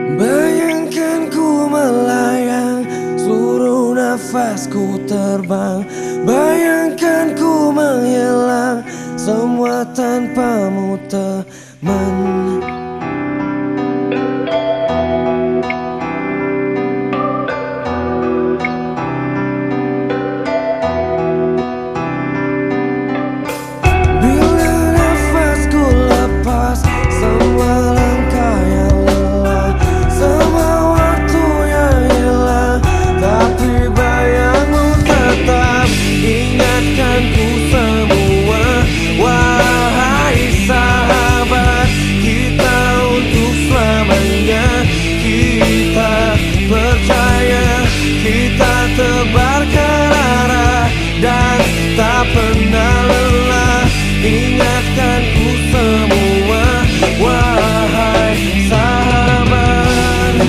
Bayangkan ku melayang, seluruh nafasku terbang. Bayangkan ku menghilang, semua tanpamu teman. Bila nafasku lepas, semua langkah yang lelah, semua waktu yang hilang, tapi bayangmu tetap ingatkan ku semua. Wahai sahabat, kita untuk selamanya. Kita percaya, kita tebarkan arah dan tak pernah lelah. Ingatkan ku semua, wahai sahabat.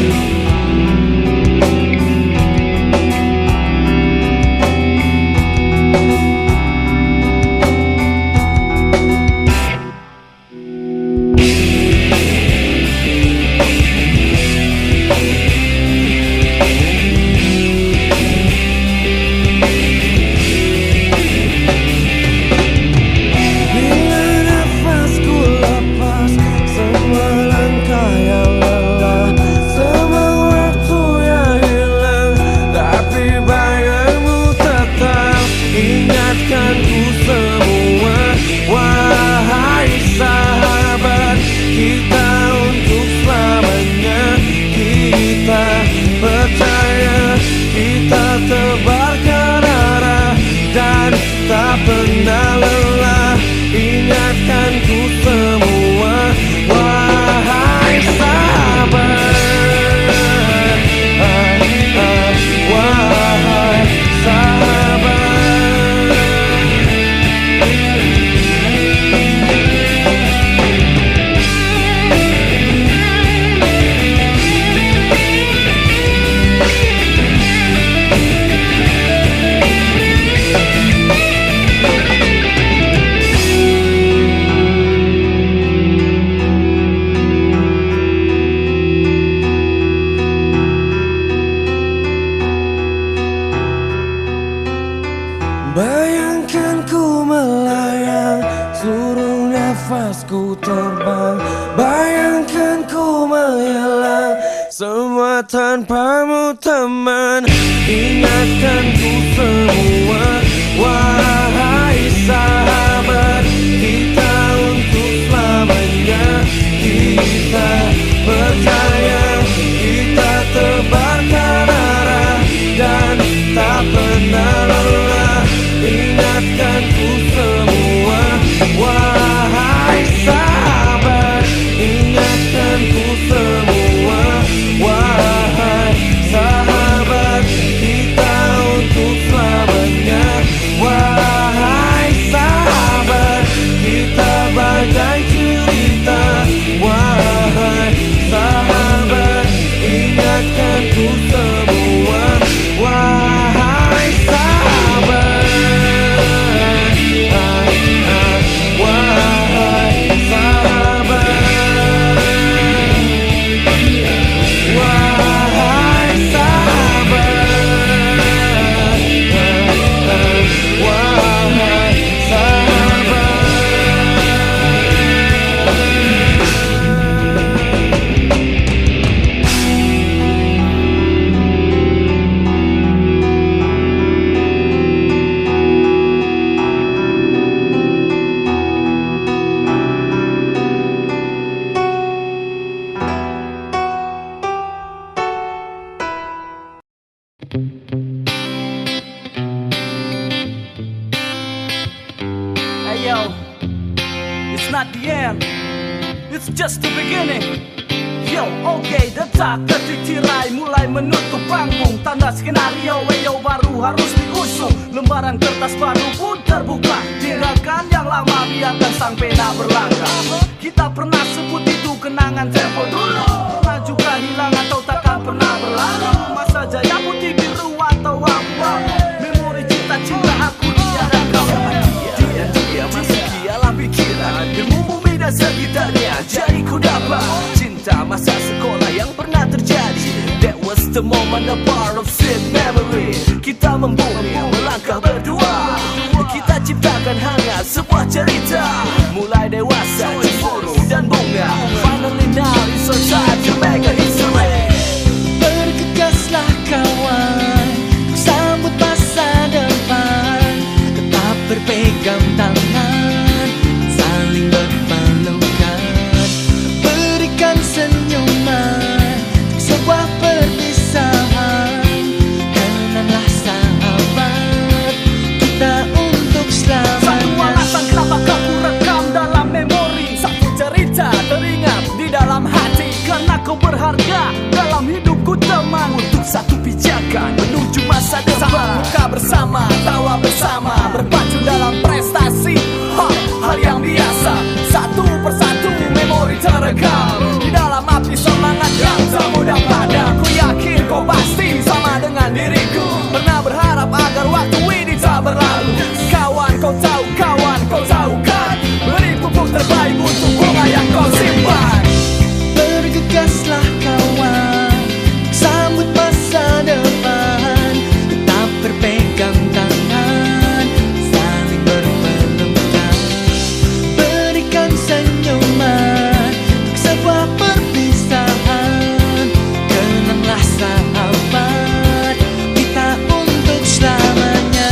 Ingatkan ku semua, wahai sahabat, kita untuk selamanya. Kita percaya, kita tebarkan arah dan tak pernah lelah. Ingatkan ku semua, wahai sahabat. Wahai sahabat. Bayangkan ku melayang, seluruh nafasku terbang. Bayangkan ku menghilang, semua tanpamu teman. Ingatkan ku semua, wahai sahabat, kita untuk selamanya. Kita percaya, kita tebarkan arah dan tak pernah lelah. Ingatkan ku semua, wahai sahabat. Ingatkan ku semua, wahai sahabat, kita untuk selamanya. Wahai sahabat, kita bagai cerita. Wahai sahabat, ingatkan ku semua, wahai sahabat. Hey yo, it's not the end, it's just the beginning. Yo, oke, detak detik tirai mulai menutup panggung. Tanda skenario, yo baru harus diusung. Lembaran kertas baru pun terbuka. Tinggalkan yang lama, biarkan sang pena berlangkah. Kita pernah sebut itu kenangan tempo dulu. Pernah juga hilang atau takkan pernah berlalu. Masa jaya putih biru atau abu-abu. Memori cinta-cinta aku dia dan kau. Dia masih dialah pikiran. Ilmu bumi dan sekitarnya jadi ku dapat. Cinta masa sekolah yang pernah the moment, a part of sweet memory. Kita membumi, melangkah berdua. Kita ciptakan hangat sebuah cerita. Mulai dewasa, cemburu dan bunga. Finally now it's our time to make a history. Bergegaslah kawan, sambut masa depan. Tetap berpegang tangan, saling berpelukan. Berikan senyuman, sebuah perpisahan. Kenanglah sahabat, kita untuk selamanya. Satu alasan kenapa kau rekam dalam memori. Satu cerita teringat di dalam hati. Karena kau berharga dalam hidupku teman. Untuk satu pijakan menuju masa depan. Buka bersama, tawa bersama, berpacu dalam prestasi. Hal yang biasa, satu persatu memori terekam di dalam api semangat yang tak mudah padam. Ku yakin kau pasti sama dengan diriku. Pernah berharap agar waktu ini tak berlalu. Kawan kau tahu kan, beri pupuk terbaik untuk bunga yang kau simpan. Bergegaslah kawan, sambut masa depan. Tetap berpegang tangan, saling berpelukan. Berikan senyuman, sebuah perpisahan. Kenanglah sahabat, kita untuk selamanya.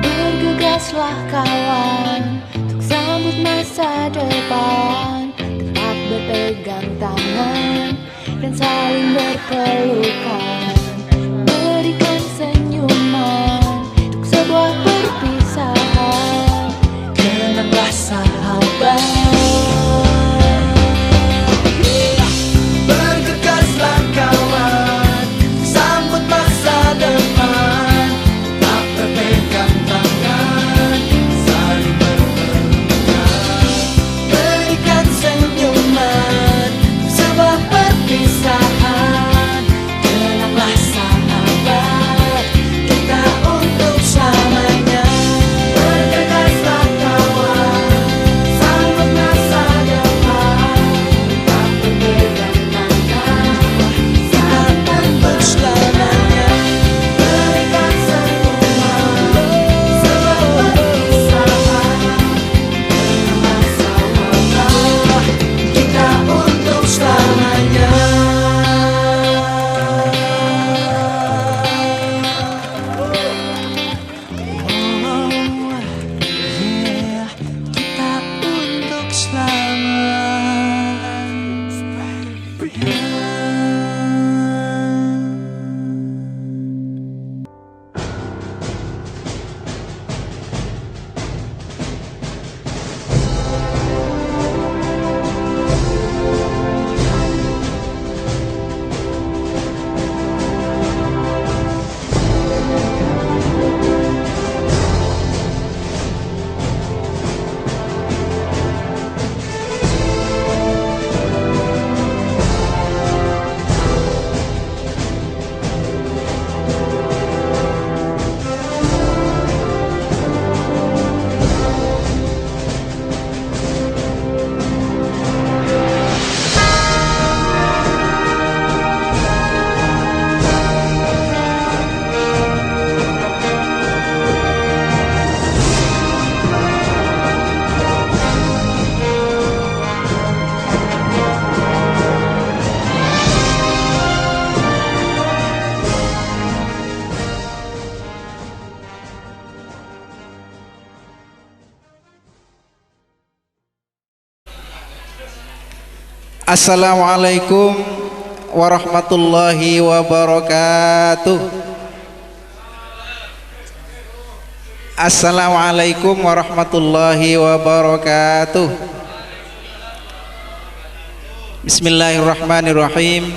Bergegaslah kawan, untuk sambut masa depan. Tetap berpegang tangan dan saling berpelukan. Berikan senyuman untuk sebuah perpisahan. Kenanglah sahabat. Bergegaslah kawan, sambut masa depan. Tak berpegang tangan, saling berpelukan. Berikan senyuman, sebuah perpisahan. Kenanglah sahabat, kita untuk selamanya. Bergegaslah kawan, sambut masa depan. Tak berpegang tangan, kita untuk selamanya. Berikan senyuman, sebuah perpisahan. Kenanglah sahabat, kita untuk selamanya. Kita untuk Assalamualaikum warahmatullahi wabarakatuh. Assalamualaikum warahmatullahi wabarakatuh. Bismillahirrahmanirrahim.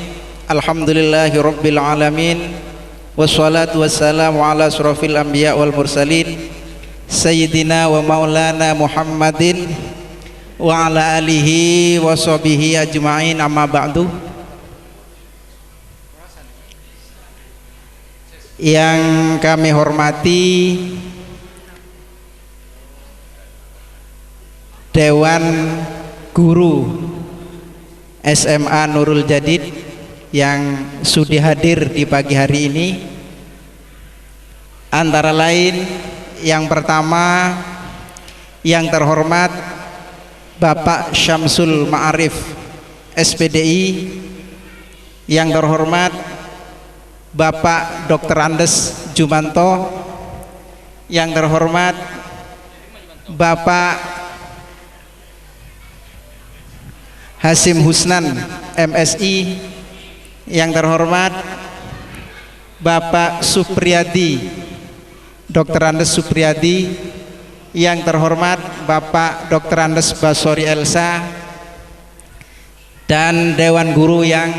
Alhamdulillahi rabbil alamin. Wassalatu wassalamu ala asrafil anbiya wal mursalin Sayyidina wa maulana Muhammadin wa ala alihi wa sahbihi ajma'in, amma ba'du. Yang kami hormati Dewan Guru SMA Nurul Jadid yang sudah hadir di pagi hari ini, antara lain yang pertama yang terhormat Bapak Syamsul Ma'arif SPDI, yang terhormat Bapak Dr. Andes Jumanto, yang terhormat Bapak Hasim Husnan MSI, yang terhormat Bapak Supriyadi Dr. Andes Supriyadi, yang terhormat Bapak Dr. Andes Basori Elsa, dan Dewan Guru yang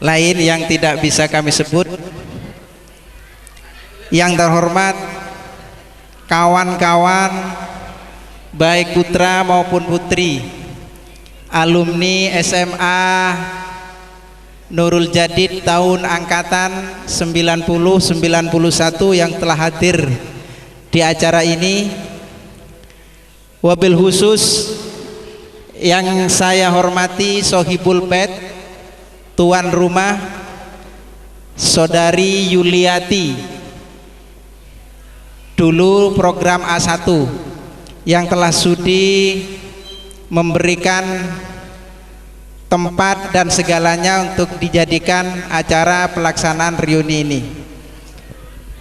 lain yang tidak bisa kami sebut. Yang terhormat kawan-kawan baik putra maupun putri alumni SMA Nurul Jadid tahun angkatan 90-91 yang telah hadir di acara ini. Wabil khusus yang saya hormati Sohibul Pet, tuan rumah Saudari Yuliati, dulu program A1, yang telah sudi memberikan tempat dan segalanya untuk dijadikan acara pelaksanaan reuni ini.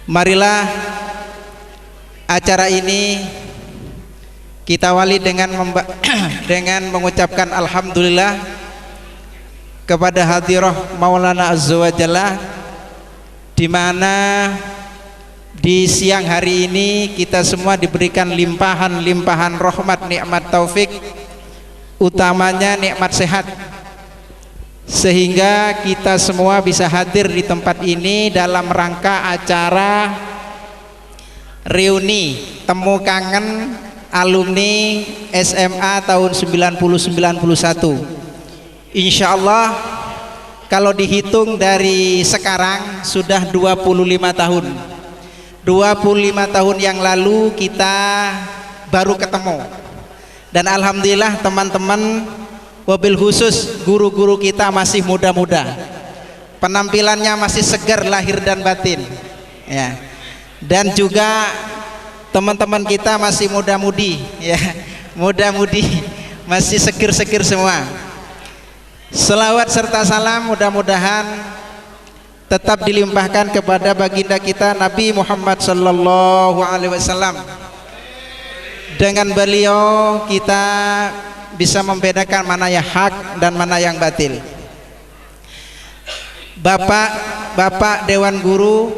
Marilah acara ini kita awali dengan mengucapkan alhamdulillah kepada hadirah Maulana Azza wa Jalla, di mana di siang hari ini kita semua diberikan limpahan-limpahan rahmat, nikmat taufik, utamanya nikmat sehat, sehingga kita semua bisa hadir di tempat ini dalam rangka acara reuni temu kangen alumni SMA tahun 90-91. Insya Allah kalau dihitung dari sekarang sudah 25 tahun. 25 tahun yang lalu kita baru ketemu. Dan alhamdulillah teman-teman, wabil khusus guru-guru kita masih muda-muda, penampilannya masih segar lahir dan batin ya. Dan juga teman-teman kita masih muda-mudi ya, muda-mudi masih seger-seger semua. Selawat serta salam mudah-mudahan tetap dilimpahkan kepada baginda kita Nabi Muhammad sallallahu alaihi wasallam. Dengan beliau kita bisa membedakan mana yang hak dan mana yang batil. Bapak Dewan Guru,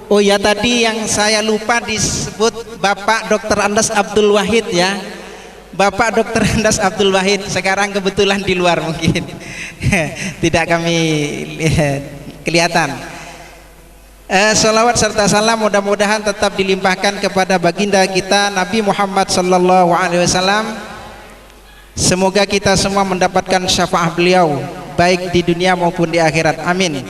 oh ya tadi yang saya lupa disebut Bapak Dr. Andes Abdul Wahid ya. Bapak Dr. Andes Abdul Wahid sekarang kebetulan di luar, mungkin tidak kami kelihatan. Salawat serta salam mudah-mudahan tetap dilimpahkan kepada baginda kita Nabi Muhammad sallallahu alaihi wasallam. Semoga kita semua mendapatkan syafaat beliau baik di dunia maupun di akhirat, amin.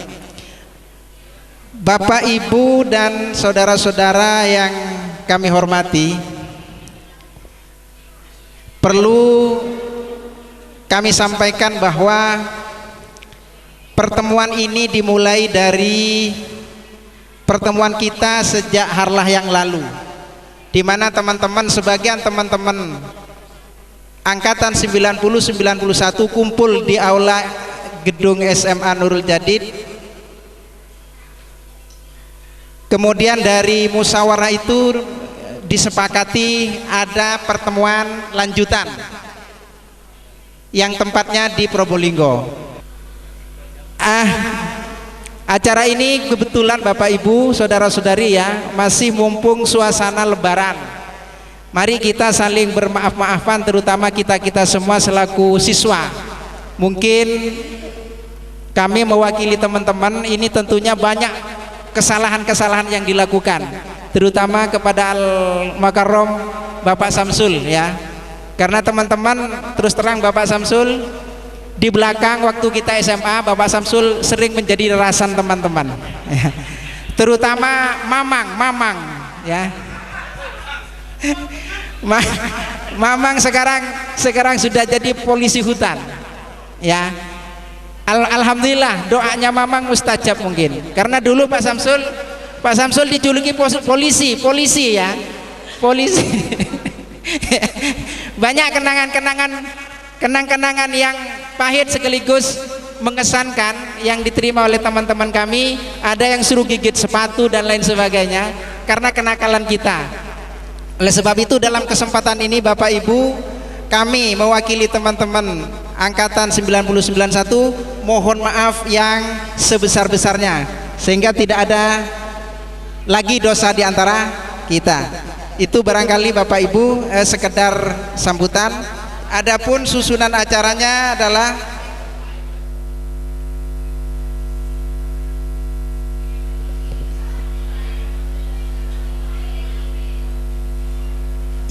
Bapak, Ibu, dan saudara-saudara yang kami hormati, perlu kami sampaikan bahwa pertemuan ini dimulai dari pertemuan kita sejak harlah yang lalu, di mana teman-teman, sebagian teman-teman angkatan 90-91 kumpul di aula gedung SMA Nurul Jadid. Kemudian dari musyawarah itu disepakati ada pertemuan lanjutan yang tempatnya di Probolinggo. Acara ini kebetulan Bapak Ibu saudara-saudari ya, masih mumpung suasana lebaran. Mari kita saling bermaaf-maafan, terutama kita semua selaku siswa. Mungkin kami mewakili teman-teman, ini tentunya banyak kesalahan-kesalahan yang dilakukan. terutama kepada Al Makarrom Bapak Samsul ya, karena teman-teman terus terang Bapak Samsul di belakang waktu kita SMA, Bapak Samsul sering menjadi rerasan teman-teman ya. Terutama Mamang ya. Mamang sekarang sudah jadi polisi hutan ya. Alhamdulillah doanya Mamang mustajab mungkin, karena dulu Pak Samsul dijuluki polisi ya, polisi. Banyak kenangan yang pahit sekaligus mengesankan yang diterima oleh teman-teman kami. Ada yang suruh gigit sepatu dan lain sebagainya karena kenakalan kita. Oleh sebab itu dalam kesempatan ini Bapak Ibu, kami mewakili teman-teman angkatan 991 mohon maaf yang sebesar-besarnya, sehingga tidak ada lagi dosa di antara kita. Itu barangkali Bapak Ibu sekedar sambutan. Adapun susunan acaranya adalah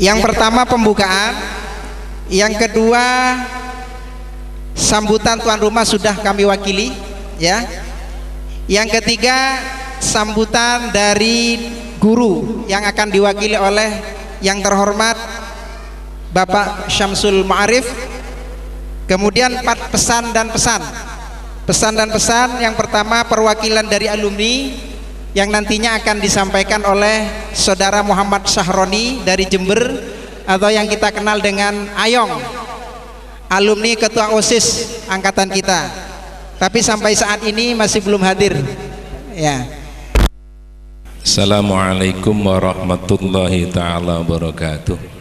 yang pertama pembukaan, yang kedua sambutan tuan rumah sudah kami wakili ya, yang ketiga sambutan dari guru yang akan diwakili oleh yang terhormat Bapak Syamsul Ma'arif. Kemudian 4 pesan dan pesan. Yang pertama perwakilan dari alumni yang nantinya akan disampaikan oleh Saudara Muhammad Sahroni dari Jember, atau yang kita kenal dengan Ayong, alumni ketua OSIS angkatan kita, tapi sampai saat ini masih belum hadir ya. Assalamualaikum warahmatullahi ta'ala wabarakatuh.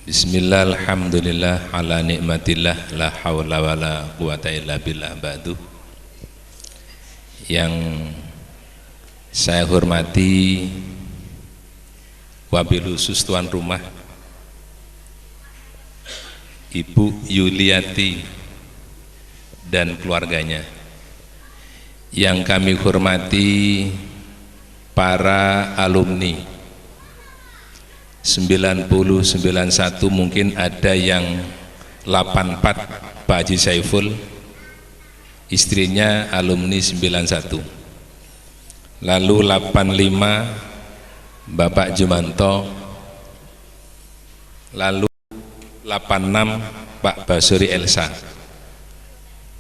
Bismillah, alhamdulillah, ala nikmatillah, la hawla wa la quwata illa billah ba'du. Yang saya hormati wabil khusus tuan rumah Ibu Yuliati dan keluarganya, yang kami hormati para alumni 90, 91, mungkin ada yang 84, Pak Haji Saiful, istrinya alumni 91, lalu 85 Bapak Jumanto, lalu 86 Pak Basuri Elsa,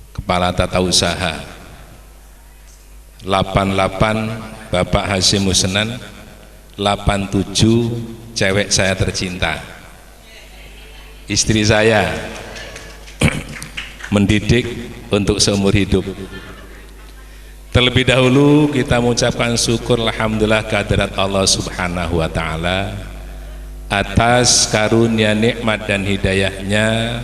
Kepala Tata Usaha, 88 Bapak Hasim Musnan, 87 cewek saya tercinta, istri saya, mendidik untuk seumur hidup. Terlebih dahulu kita mengucapkan syukur alhamdulillah kehadirat Allah Subhanahu wa ta'ala atas karunia nikmat dan hidayahnya,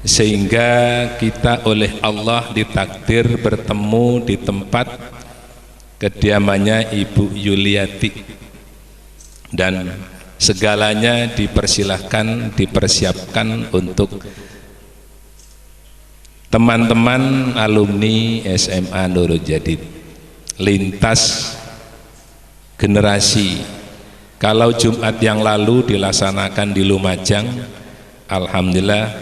sehingga kita oleh Allah ditakdir bertemu di tempat kediamannya Ibu Yuliati, dan segalanya dipersilahkan, dipersiapkan untuk teman-teman alumni SMA Nurul Jadid lintas generasi. Kalau Jumat yang lalu dilaksanakan di Lumajang, alhamdulillah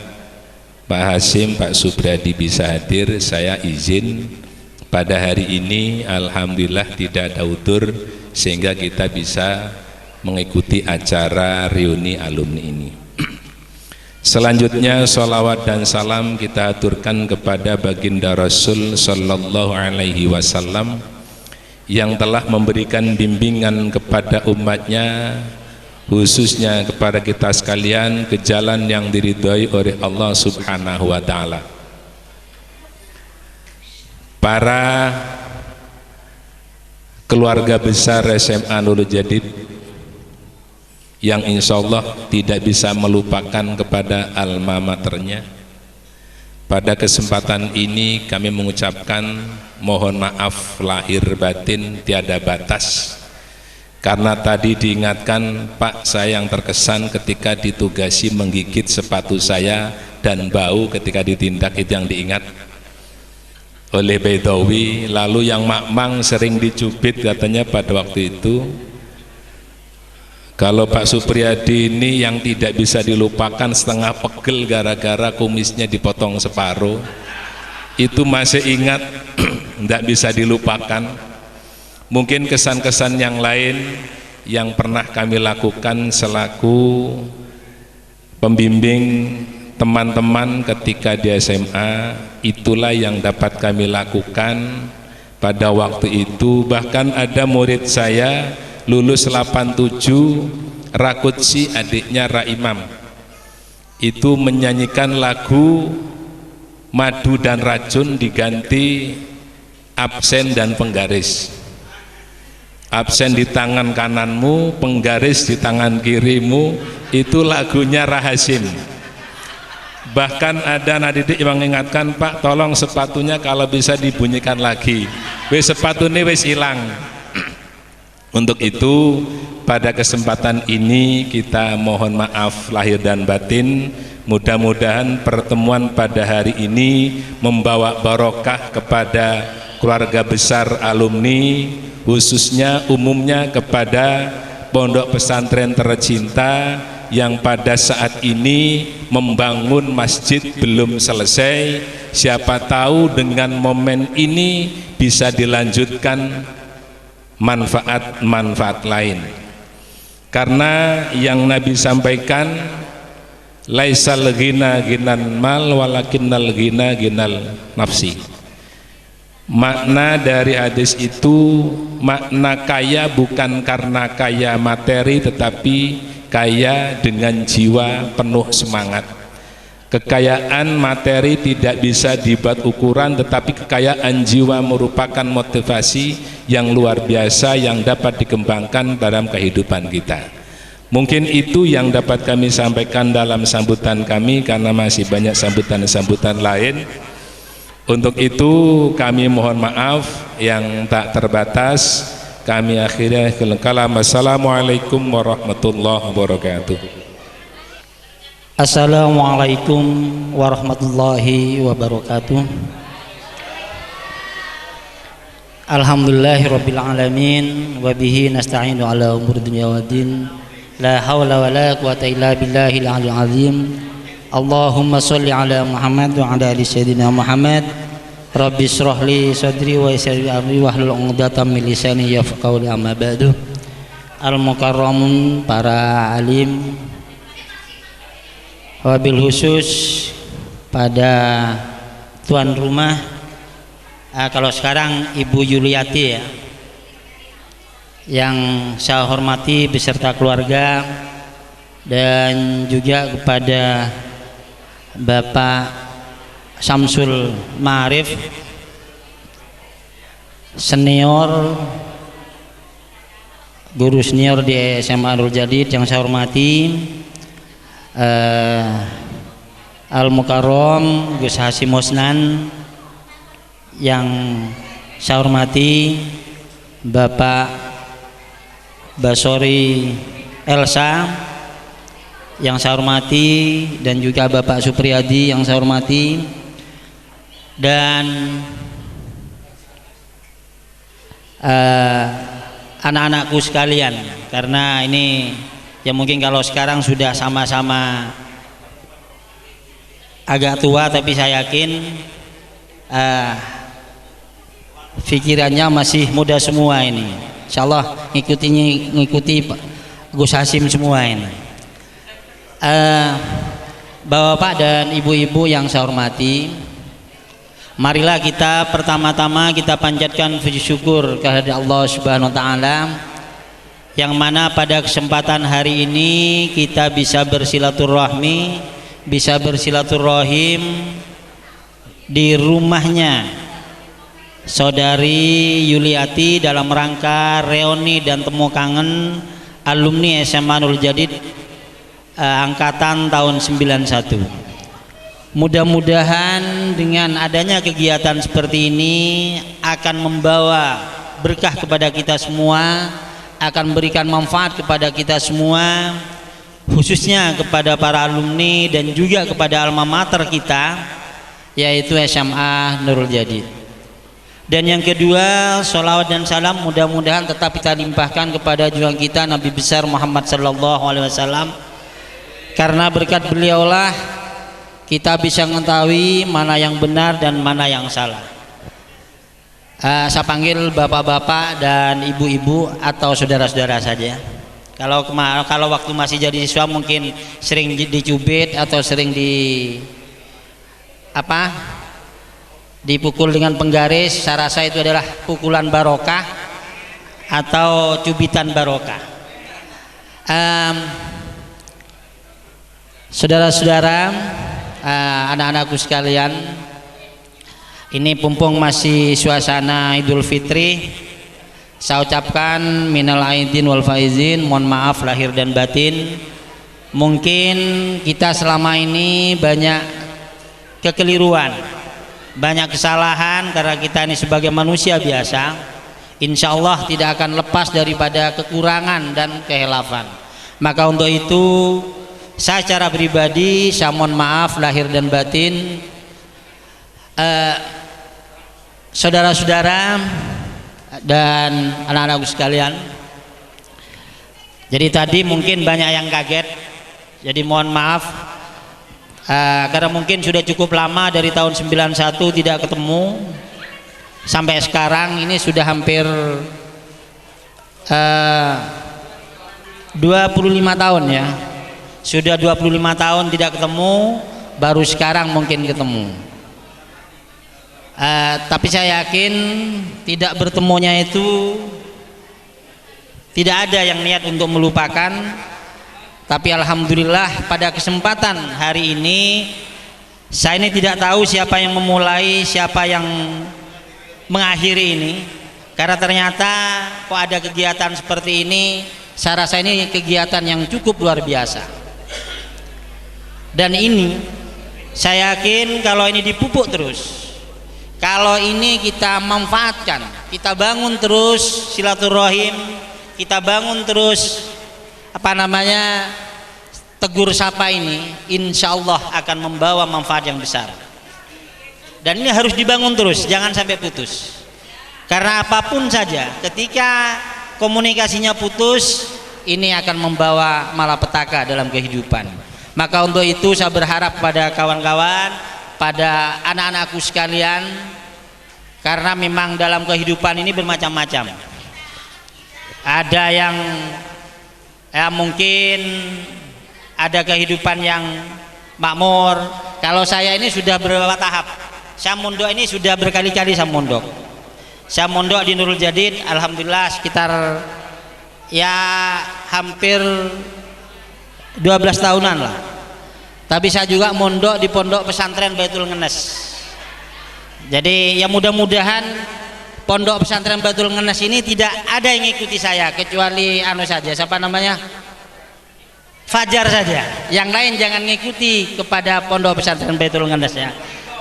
Pak Hasim, Pak Subradi bisa hadir, saya izin pada hari ini, alhamdulillah tidak ada udzur, sehingga kita bisa mengikuti acara reuni alumni ini. Selanjutnya sholawat dan salam kita aturkan kepada baginda Rasul Sallallahu Alaihi Wasallam yang telah memberikan bimbingan kepada umatnya, khususnya kepada kita sekalian, ke jalan yang diridhoi oleh Allah Subhanahu wa ta'ala. Para keluarga besar SMA Nurul Jadid yang insya Allah tidak bisa melupakan kepada alma maternya, pada kesempatan ini kami mengucapkan mohon maaf lahir batin tiada batas, karena tadi diingatkan Pak, saya yang terkesan ketika ditugasi menggigit sepatu saya dan bau ketika ditindak, itu yang diingat. oleh Baidawi. Lalu yang makmang sering dicubit katanya pada waktu itu. Kalau Pak Supriyadi ini yang tidak bisa dilupakan, setengah pegel gara-gara kumisnya dipotong separuh, itu masih ingat. Tidak bisa dilupakan. Mungkin kesan-kesan yang lain yang pernah kami lakukan selaku pembimbing teman-teman ketika di SMA, itulah yang dapat kami lakukan pada waktu itu. Bahkan ada murid saya lulus 87, Rakutsi, adiknya Raimam, itu menyanyikan lagu Madu dan Racun diganti absen dan penggaris. Absen di tangan kananmu, penggaris di tangan kirimu, itu lagunya Rahasim. Bahkan ada anak didik yang mengingatkan, Pak tolong sepatunya kalau bisa dibunyikan lagi, wis sepatu ini wis hilang. Untuk itu pada kesempatan ini kita mohon maaf lahir dan batin. Mudah-mudahan pertemuan pada hari ini membawa barokah kepada keluarga besar alumni, khususnya umumnya kepada pondok pesantren tercinta yang pada saat ini membangun masjid belum selesai. Siapa tahu dengan momen ini bisa dilanjutkan manfaat-manfaat lain. Karena yang Nabi sampaikan, laisal ghina ghinan mal walakinnal ghina ghinal nafsi. Makna dari hadis itu, makna kaya bukan karena kaya materi, tetapi kaya dengan jiwa penuh semangat. Kekayaan materi tidak bisa dibuat ukuran, tetapi kekayaan jiwa merupakan motivasi yang luar biasa yang dapat dikembangkan dalam kehidupan kita. Mungkin itu yang dapat kami sampaikan dalam sambutan kami, karena masih banyak sambutan-sambutan lain. Untuk itu kami mohon maaf yang tak terbatas. Kami akhirnya kalam. Assalamualaikum warahmatullahi wabarakatuh. Assalamualaikum warahmatullahi wabarakatuh. Alhamdulillahirabbil alamin wa bihi nasta'inu ala umuri dunya waddin. La haula wala quwata illa billahil aliyyil azim. Allahumma sholli ala Muhammad wa ala ali sayyidina Muhammad. Rabbi shrah li sadri wa yassir li amri wahlul 'uqdatam min lisani yafqahu li amma ba'du. Al-mukarramun, para alim, wabil khusus pada tuan rumah, kalau sekarang Ibu Yuliati ya, yang saya hormati beserta keluarga, dan juga kepada Bapak Samsul Ma'arif senior, guru senior di SMA Nurul Jadid yang saya hormati, Al-Mukarram Gus Hasim Husnan yang saya hormati, Bapak Basori Elsa yang saya hormati, dan juga Bapak Supriyadi yang saya hormati, dan anak-anakku sekalian. Karena ini ya mungkin kalau sekarang sudah sama-sama agak tua, tapi saya yakin pikirannya masih muda semua ini. Insyaallah ngikuti Gus Hasim semua ini. Bapak dan ibu-ibu yang saya hormati, marilah kita pertama-tama kita panjatkan puji syukur kehadirat Allah Subhanahu wa taala, yang mana pada kesempatan hari ini kita bisa bersilaturahmi, bisa bersilaturahim di rumahnya Saudari Yuliati dalam rangka reuni dan temu kangen alumni SMA Nurul Jadid angkatan tahun 91. Mudah-mudahan dengan adanya kegiatan seperti ini akan membawa berkah kepada kita semua, akan memberikan manfaat kepada kita semua, khususnya kepada para alumni dan juga kepada alma mater kita, yaitu SMA Nurul Jadid. Dan yang kedua, sholawat dan salam mudah-mudahan tetap kita limpahkan kepada junjungan kita Nabi besar Muhammad sallallahu alaihi wasallam, karena berkat beliaulah kita bisa mengetahui mana yang benar dan mana yang salah. Saya panggil bapak-bapak dan ibu-ibu atau saudara-saudara saja. Kalau waktu masih jadi siswa mungkin sering dicubit atau sering dipukul dengan penggaris. Saya rasa itu adalah pukulan barokah atau cubitan barokah. Saudara-saudara, anak-anakku sekalian, ini mumpung masih suasana Idul Fitri, saya ucapkan minal aidin wal faizin, mohon maaf lahir dan batin. Mungkin kita selama ini banyak kekeliruan, banyak kesalahan, karena kita ini sebagai manusia biasa, insya Allah tidak akan lepas daripada kekurangan dan kehilafan. Maka untuk itu saya secara pribadi saya mohon maaf lahir dan batin. Saudara-saudara dan anak-anakku sekalian, jadi tadi mungkin banyak yang kaget, jadi mohon maaf karena mungkin sudah cukup lama dari tahun 91 tidak ketemu sampai sekarang, ini sudah hampir 25 tahun ya, sudah 25 tahun tidak ketemu, baru sekarang mungkin ketemu. Tapi saya yakin tidak bertemunya itu tidak ada yang niat untuk melupakan. Tapi alhamdulillah pada kesempatan hari ini saya ini tidak tahu siapa yang memulai, siapa yang mengakhiri ini, karena ternyata kok ada kegiatan seperti ini. Saya rasa ini kegiatan yang cukup luar biasa, dan ini saya yakin kalau ini dipupuk terus, kalau ini kita manfaatkan, kita bangun terus silaturahim, kita bangun terus tegur sapa ini, insya Allah akan membawa manfaat yang besar. Dan ini harus dibangun terus, jangan sampai putus. Karena apapun saja, ketika komunikasinya putus, ini akan membawa malapetaka dalam kehidupan. Maka untuk itu saya berharap pada kawan-kawan, pada anak-anakku sekalian, karena memang dalam kehidupan ini bermacam-macam. Ada yang mungkin ada kehidupan yang makmur. Kalau saya ini sudah beberapa tahap. Saya mondok ini sudah berkali-kali saya mondok. Saya mondok di Nurul Jadid, alhamdulillah sekitar ya hampir 12 tahunan lah. Tapi saya juga mondok di pondok pesantren Baitul Ngenes. Jadi ya mudah-mudahan pondok pesantren Baitul Ngenes ini tidak ada yang ikuti saya, kecuali Fajar saja. Yang lain jangan ngikuti kepada pondok pesantren Baitul Ngenes ya.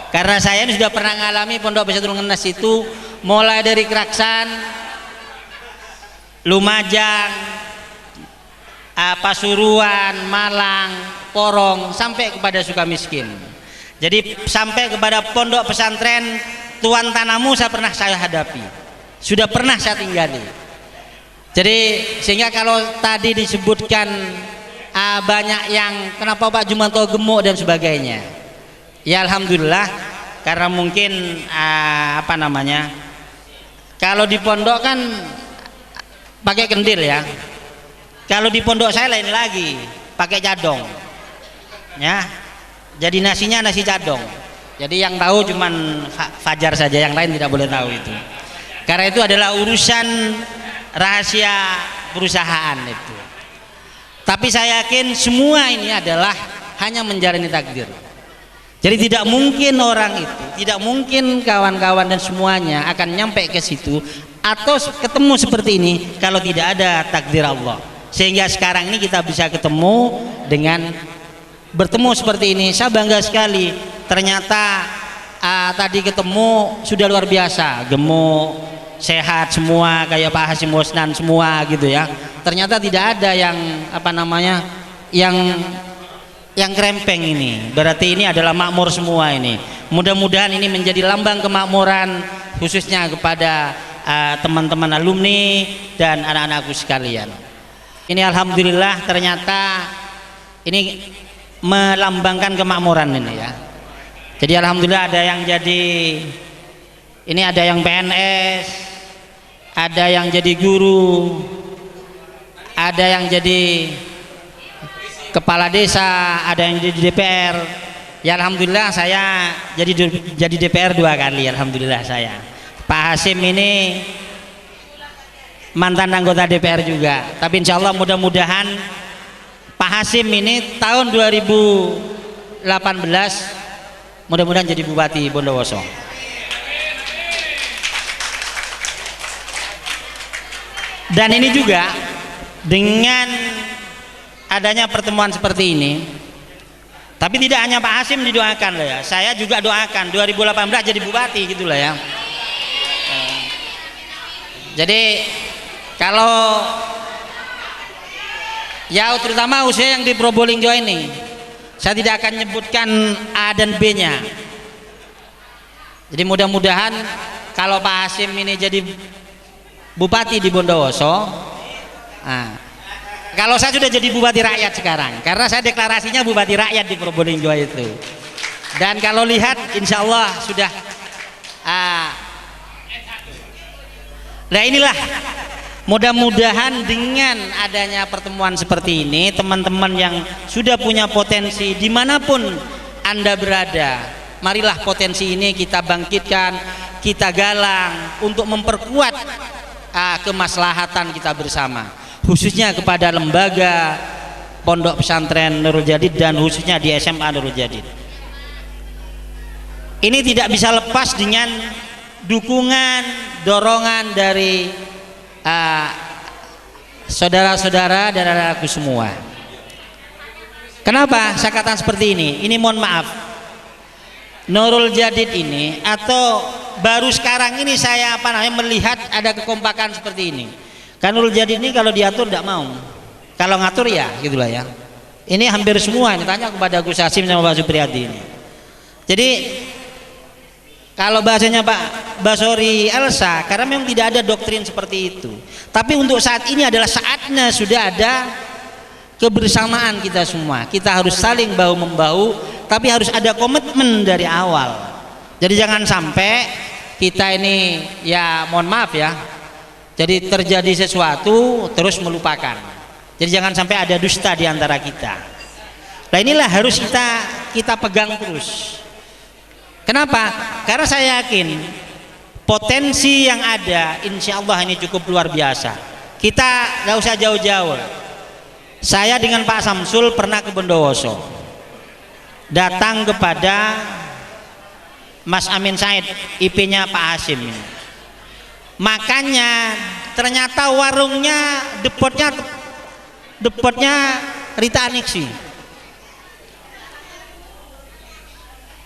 Karena saya ini sudah pernah mengalami pondok pesantren Ngenes itu mulai dari Keraksan, Lumajang, Pasuruan, Malang, Porong, sampai kepada Sukamiskin. Jadi sampai kepada pondok pesantren Tuan Tanamu saya hadapi, sudah pernah saya tinggali. Jadi sehingga kalau tadi disebutkan banyak yang kenapa Pak Jumanto gemuk dan sebagainya, ya alhamdulillah, karena mungkin kalau di pondok kan pakai kendil ya. Kalau di pondok saya lain lagi, pakai cadong ya. Jadi nasinya nasi cadong. Jadi yang tahu cuman Fajar saja, yang lain tidak boleh tahu itu. Karena itu adalah urusan rahasia perusahaan itu. Tapi saya yakin semua ini adalah hanya menjalani takdir. Jadi tidak mungkin orang itu, tidak mungkin kawan-kawan dan semuanya akan nyampe ke situ atau ketemu seperti ini kalau tidak ada takdir Allah. Sehingga sekarang ini kita bisa ketemu dengan bertemu seperti ini. Saya bangga sekali. Ternyata tadi ketemu sudah luar biasa, gemuk, sehat semua, kayak Pak Hasyim Husnan semua gitu ya. Ternyata tidak ada yang yang krempeng ini. Berarti ini adalah makmur semua ini. Mudah-mudahan ini menjadi lambang kemakmuran khususnya kepada teman-teman alumni dan anak-anakku sekalian. Ini alhamdulillah ternyata ini melambangkan kemakmuran ini ya. Jadi alhamdulillah ada yang jadi, ini ada yang PNS, ada yang jadi guru, ada yang jadi kepala desa, ada yang jadi DPR. Ya alhamdulillah saya jadi DPR 2 kali, alhamdulillah saya. Pak Hasim ini mantan anggota DPR juga, tapi insya Allah mudah-mudahan Pak Hasim ini tahun 2018 mudah-mudahan jadi Bupati Bondowoso. Dan ini juga dengan adanya pertemuan seperti ini, tapi tidak hanya Pak Hasim didoakan loh ya, saya juga doakan 2018 jadi bupati gitulah ya. Jadi kalau ya terutama usia yang di Probolinggo ini, saya tidak akan menyebutkan A dan B nya. Jadi mudah-mudahan kalau Pak Hasim ini jadi bupati di Bondowoso, nah, kalau saya sudah jadi bupati rakyat sekarang, karena saya deklarasinya bupati rakyat di Probolinggo itu. Dan kalau lihat insya Allah sudah nah inilah mudah-mudahan dengan adanya pertemuan seperti ini, teman-teman yang sudah punya potensi dimanapun Anda berada, marilah potensi ini kita bangkitkan, kita galang untuk memperkuat kemaslahatan kita bersama, khususnya kepada lembaga Pondok Pesantren Nurul Jadid dan khususnya di SMA Nurul Jadid. Ini tidak bisa lepas dengan dukungan, dorongan dari saudara-saudara dan anak-anakku semua. Kenapa saya katakan seperti ini? Ini mohon maaf, Nurul Jadid ini atau baru sekarang ini saya melihat ada kekompakan seperti ini. Kan Nurul Jadid ini kalau diatur tidak mau, kalau ngatur ya gitulah ya. Ini hampir semua, ini tanya kepada Gus Hasim sama Pak Supriyadi ini. Jadi kalau bahasanya Pak Basori Elsa, karena memang tidak ada doktrin seperti itu. Tapi untuk saat ini adalah saatnya sudah ada kebersamaan kita semua. Kita harus saling bahu membahu, tapi harus ada komitmen dari awal. Jadi jangan sampai kita ini ya mohon maaf ya, jadi terjadi sesuatu terus melupakan. Jadi jangan sampai ada dusta di antara kita. Nah inilah harus kita pegang terus. Kenapa? Karena saya yakin potensi yang ada insya Allah ini cukup luar biasa. Kita nggak usah jauh-jauh. Saya dengan Pak Samsul pernah ke Bondowoso, datang kepada Mas Amin Said, IP-nya Pak Hasim ini. Makanya ternyata warungnya depotnya Rita Aniksi.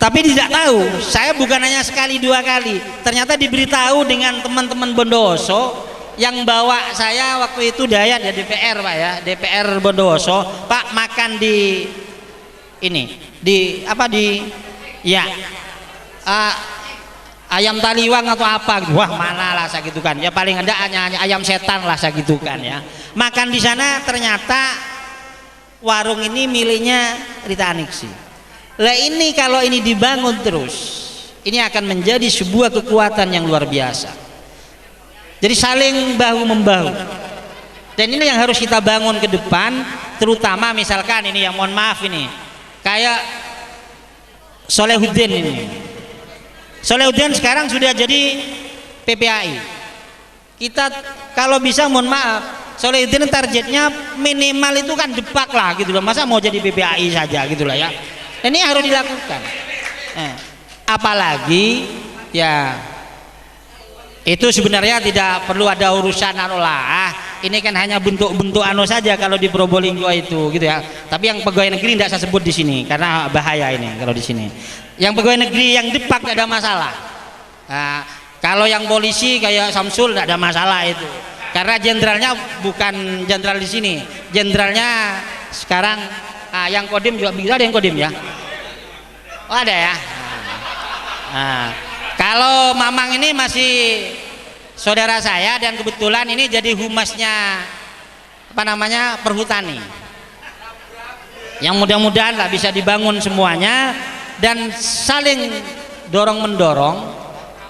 Tapi tidak tahu, saya bukan hanya sekali dua kali, ternyata diberitahu dengan teman-teman Bondowoso yang bawa saya waktu itu Dayat ya, DPR Pak ya, DPR Bondowoso, Pak makan di ini, di apa di ya ayam taliwang atau apa gitu. Wah mana lah saya gitu kan ya, paling ada hanya ayam setan lah saya gitu kan ya. Makan di sana ternyata warung ini miliknya Rita Aniksi. Lah ini kalau ini dibangun terus, ini akan menjadi sebuah kekuatan yang luar biasa. Jadi saling bahu membahu. Dan ini yang harus kita bangun ke depan, terutama misalkan ini yang mohon maaf ini, kayak Solehuddin ini. Solehuddin sekarang sudah jadi PPAI. Kita kalau bisa mohon maaf, Solehuddin targetnya minimal itu kan depak lah gitu loh. Masa mau jadi PPAI saja gitu lah ya. Ini harus dilakukan. Apalagi ya itu sebenarnya tidak perlu ada urusan ini kan hanya bentuk-bentuk saja kalau di Probolinggo itu gitu ya. Tapi yang pegawai negeri tidak saya sebut di sini karena bahaya ini kalau di sini. Yang pegawai negeri yang depak tidak ada masalah. Kalau yang polisi kayak Samsul tidak ada masalah itu. Karena jenderalnya bukan jenderal di sini. Jenderalnya sekarang yang kodim juga bisa, ada yang kodim ya. Oh ada ya. Kalau Mamang ini masih saudara saya dan kebetulan ini jadi humasnya apa namanya perhutani. Yang mudah-mudahan lah bisa dibangun semuanya dan saling dorong mendorong.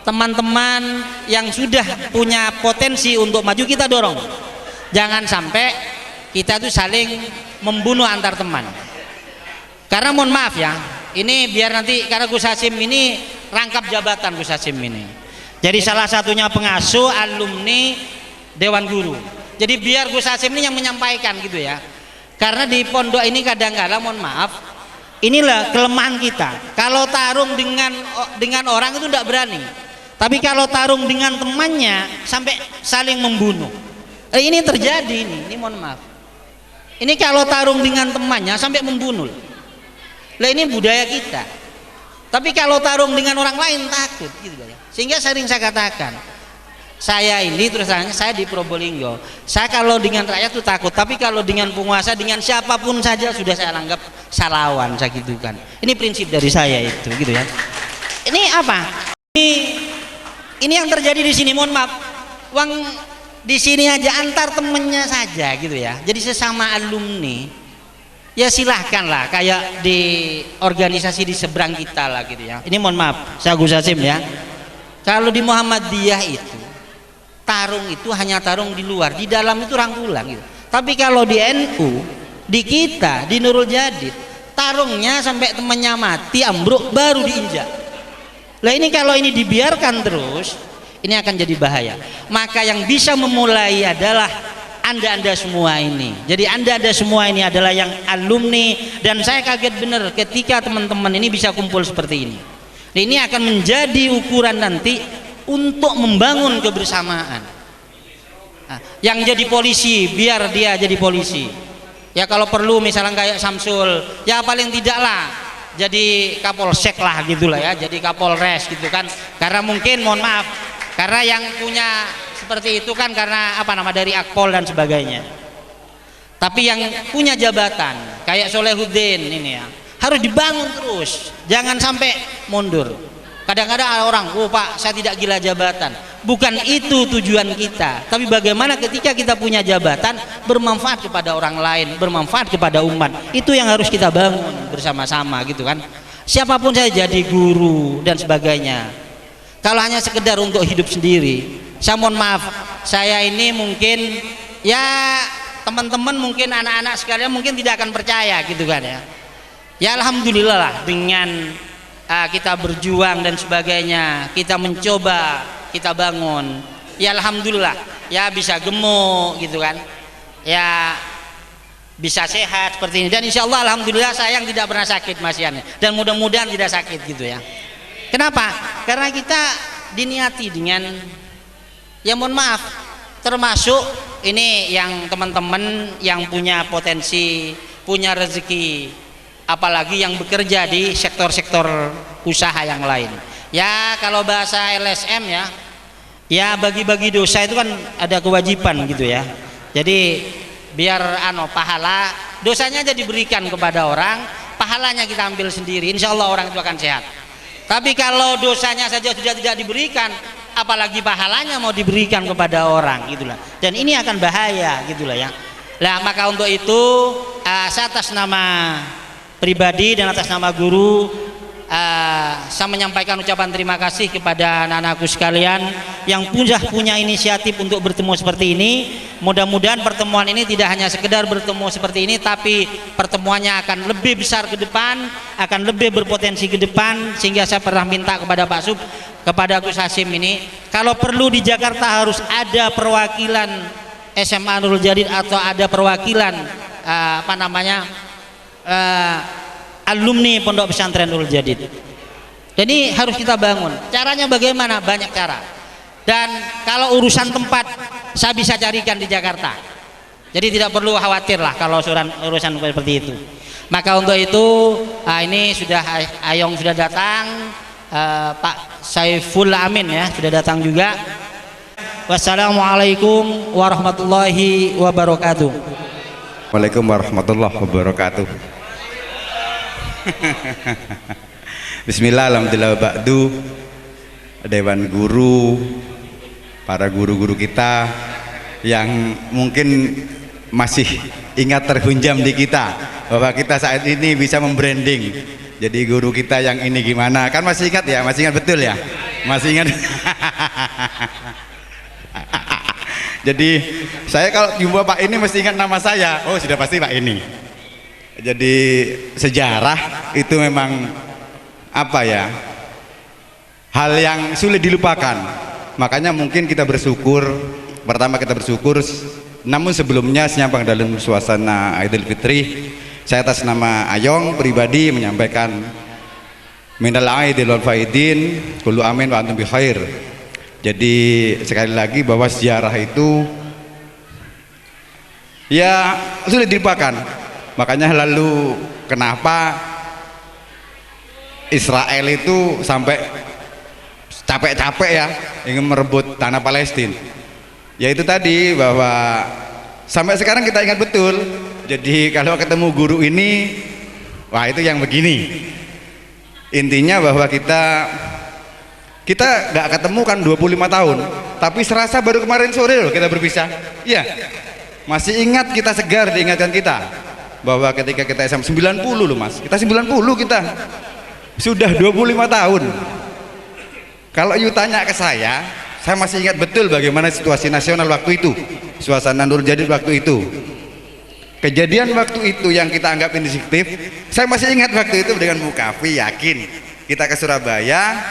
Teman-teman yang sudah punya potensi untuk maju kita dorong. Jangan sampai kita tuh saling membunuh antar teman. Karena mohon maaf ya, ini biar nanti karena Gus Hasim ini rangkap jabatan Gus Hasim ini. Jadi salah satunya pengasuh alumni Dewan Guru. Jadi biar Gus Hasim ini yang menyampaikan gitu ya. Karena di pondok ini kadang-kadang mohon maaf, inilah kelemahan kita. Kalau tarung dengan orang itu tidak berani. Tapi kalau tarung dengan temannya sampai saling membunuh. Ini terjadi ini mohon maaf. Ini kalau tarung dengan temannya sampai membunuh. Lah ini budaya kita. Tapi kalau tarung dengan orang lain takut gitu ya. Sehingga sering saya katakan, saya ini terus terang saya di Probolinggo. Saya kalau dengan rakyat tuh takut, tapi kalau dengan penguasa dengan siapapun saja sudah saya anggap salawan saya gitu kan. Ini prinsip dari saya itu gitu ya. Ini apa? Ini yang terjadi di sini mohon maaf. Uang di sini aja antar temennya saja gitu ya. Jadi sesama alumni ya silahkan lah kayak di organisasi di seberang kita lah gitu ya. Ini mohon maaf saya Gus Hasim ya. Kalau di Muhammadiyah itu tarung itu hanya tarung di luar, di dalam itu rangkulan gitu. Tapi kalau di NU, di kita, di Nurul Jadid, tarungnya sampai temannya mati ambruk baru diinjak. Lah ini kalau ini dibiarkan terus, ini akan jadi bahaya. Maka yang bisa memulai adalah anda semua ini. Jadi anda semua ini adalah yang alumni dan saya kaget bener ketika teman-teman ini bisa kumpul seperti ini. Nah, ini akan menjadi ukuran nanti untuk membangun kebersamaan. Nah, yang jadi polisi biar dia jadi polisi. Ya kalau perlu misalnya kayak Samsul, ya paling tidaklah jadi Kapolsek lah gitulah ya, jadi Kapolres gitu kan. Karena mungkin mohon maaf, karena yang punya seperti itu kan karena apa nama dari Akpol dan sebagainya. Tapi yang punya jabatan kayak Solehuddin ini ya harus dibangun terus, jangan sampai mundur. Kadang-kadang ada orang, oh Pak saya tidak gila jabatan. Bukan itu tujuan kita, tapi bagaimana ketika kita punya jabatan bermanfaat kepada orang lain, bermanfaat kepada umat. Itu yang harus kita bangun bersama-sama gitu kan. Siapapun saya jadi guru dan sebagainya. Kalau hanya sekedar untuk hidup sendiri, saya mohon maaf, saya ini mungkin ya teman-teman mungkin anak-anak sekalian mungkin tidak akan percaya gitu kan ya. Ya alhamdulillah lah dengan kita berjuang dan sebagainya, kita mencoba, kita bangun. Ya alhamdulillah, ya bisa gemuk gitu kan, ya bisa sehat seperti ini. Dan insya Allah alhamdulillah saya yang tidak pernah sakit Mas Yan. Dan mudah-mudahan tidak sakit gitu ya. Kenapa? Karena kita diniati dengan, ya mohon maaf, termasuk ini yang teman-teman yang punya potensi, punya rezeki, apalagi yang bekerja di sektor-sektor usaha yang lain. Ya kalau bahasa LSM ya bagi-bagi dosa itu kan ada kewajiban gitu ya. Jadi biar pahala dosanya aja diberikan kepada orang, pahalanya kita ambil sendiri, insya Allah orang itu akan sehat. Tapi kalau dosanya saja sudah tidak diberikan, apalagi pahalanya mau diberikan kepada orang gitulah. Dan ini akan bahaya gitulah ya. Nah maka untuk itu saya atas nama pribadi dan atas nama guru saya menyampaikan ucapan terima kasih kepada anak-anakku sekalian yang punya inisiatif untuk bertemu seperti ini. Mudah-mudahan pertemuan ini tidak hanya sekedar bertemu seperti ini, tapi pertemuannya akan lebih besar ke depan, akan lebih berpotensi ke depan. Sehingga saya pernah minta kepada Pak Sub, kepada Gus Hasim ini, kalau perlu di Jakarta harus ada perwakilan SMA Nurul Jadid atau ada perwakilan alumni Pondok Pesantren Nurul Jadid. Jadi harus kita bangun. Caranya bagaimana? Banyak cara. Dan kalau urusan tempat saya bisa carikan di Jakarta. Jadi tidak perlu khawatir lah kalau urusan seperti itu. Maka untuk itu ini sudah Ayong sudah datang, Pak Saiful Amin ya sudah datang juga. Wassalamualaikum warahmatullahi wabarakatuh. Waalaikumsalam warahmatullahi wabarakatuh. Bismillah, alhamdulillah, ba'du. dewan guru, para guru-guru kita yang mungkin masih ingat terhunjam di kita bahwa kita saat ini bisa membranding. Jadi guru kita yang ini gimana, kan masih ingat ya, masih ingat betul ya, masih ingat. Jadi saya kalau jumpa Pak ini mesti ingat nama saya, oh sudah pasti Pak ini. Jadi sejarah itu memang apa ya, hal yang sulit dilupakan. Makanya mungkin kita bersyukur, pertama kita bersyukur, namun sebelumnya senyampang dalam suasana Idul Fitri, saya atas nama Ayong pribadi menyampaikan minal aidin wal faidin, kullu amin wa antum bi khair. Jadi sekali lagi bahwa sejarah itu ya sulit dilupakan. Makanya lalu kenapa Israel itu sampai capek-capek ya ingin merebut tanah Palestina. Ya itu tadi bahwa sampai sekarang kita ingat betul. Jadi kalau ketemu guru ini, wah itu yang begini. Intinya bahwa kita nggak ketemu kan 25 tahun, tapi serasa baru kemarin sore loh kita berpisah. Iya, masih ingat, kita segar diingatkan kita bahwa ketika kita SMA 90 loh mas, kita 90 kita sudah 25 tahun. Kalau you tanya ke saya masih ingat betul bagaimana situasi nasional waktu itu, suasana Nurul Jadid waktu itu, kejadian waktu itu yang kita anggap inisiatif. Saya masih ingat waktu itu dengan Mukafi, yakin kita ke Surabaya.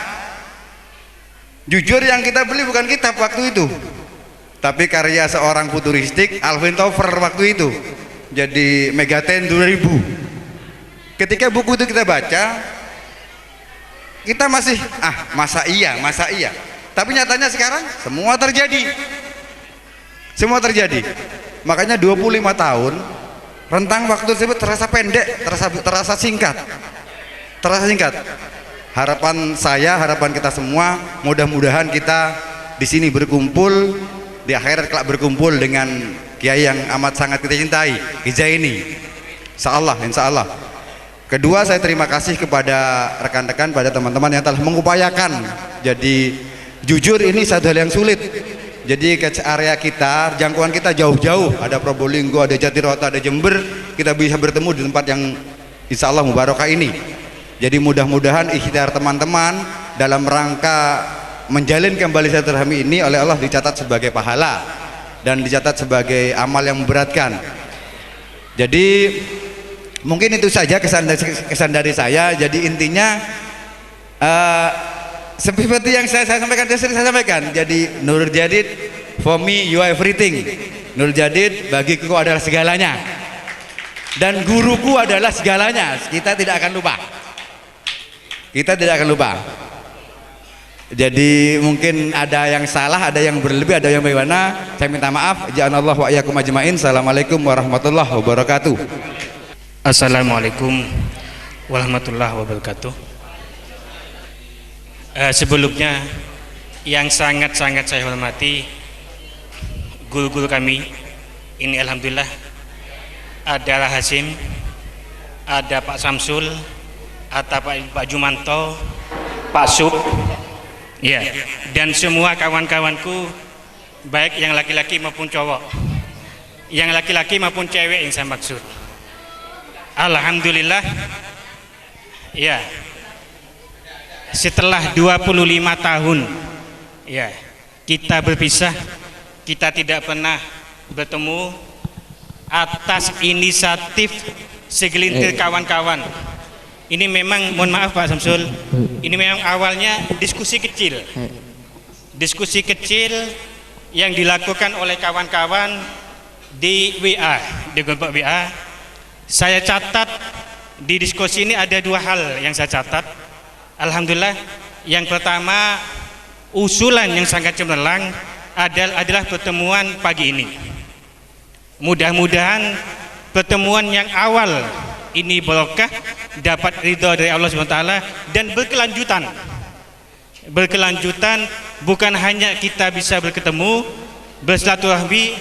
Jujur yang kita beli bukan kitab waktu itu, tapi karya seorang futuristik Alvin Toffler waktu itu. Jadi Megaten 2000. Ketika buku itu kita baca, kita masih masa iya. Tapi nyatanya sekarang semua terjadi. Makanya 25 tahun rentang waktu tersebut terasa pendek, terasa singkat. Harapan saya, harapan kita semua, mudah-mudahan kita di sini berkumpul, di akhirat kelak berkumpul dengan kiai yang amat sangat kita cintai, Hijaini. Insya Allah. Kedua, saya terima kasih kepada rekan-rekan, pada teman-teman yang telah mengupayakan. Jadi jujur ini satu hal yang sulit. Jadi ke area kita, jangkauan kita jauh-jauh, ada Probolinggo, ada Jatiroto, ada Jember, kita bisa bertemu di tempat yang insya Allah mubarakah ini. Jadi mudah-mudahan ikhtiar teman-teman dalam rangka menjalin kembali silaturahmi ini oleh Allah dicatat sebagai pahala dan dicatat sebagai amal yang memberatkan. Jadi mungkin itu saja kesan dari saya. Jadi intinya seperti yang saya sampaikan. Jadi Nurul Jadid, for me you are everything. Nurul Jadid bagiku adalah segalanya, dan guruku adalah segalanya. Kita tidak akan lupa. Jadi mungkin ada yang salah, ada yang berlebih, ada yang bagaimana, saya minta maaf. Ja'anallahu wa iyyakum ajma'in. Assalamualaikum warahmatullahi wabarakatuh. Assalamualaikum warahmatullahi wabarakatuh. Sebelumnya yang sangat-sangat saya hormati guru-guru kami ini, alhamdulillah ada Hasim, ada Pak Samsul, ada Pak Jumanto, Pak Sub, ya, dan semua kawan-kawanku, baik yang laki-laki maupun cowok, yang laki-laki maupun cewek yang saya maksud. Alhamdulillah, ya, setelah 25 tahun, ya, kita berpisah, kita tidak pernah bertemu atas inisiatif segelintir kawan-kawan. Ini memang, mohon maaf Pak Samsul, ini memang awalnya diskusi kecil yang dilakukan oleh kawan-kawan di WA, di grup WA. Saya catat di diskusi ini ada dua hal yang saya catat. Alhamdulillah, yang pertama usulan yang sangat cemerlang adalah pertemuan pagi ini. Mudah-mudahan pertemuan yang awal ini barokah, dapat ridha dari Allah SWT, dan berkelanjutan, bukan hanya kita bisa berketemu, bersilaturahmi,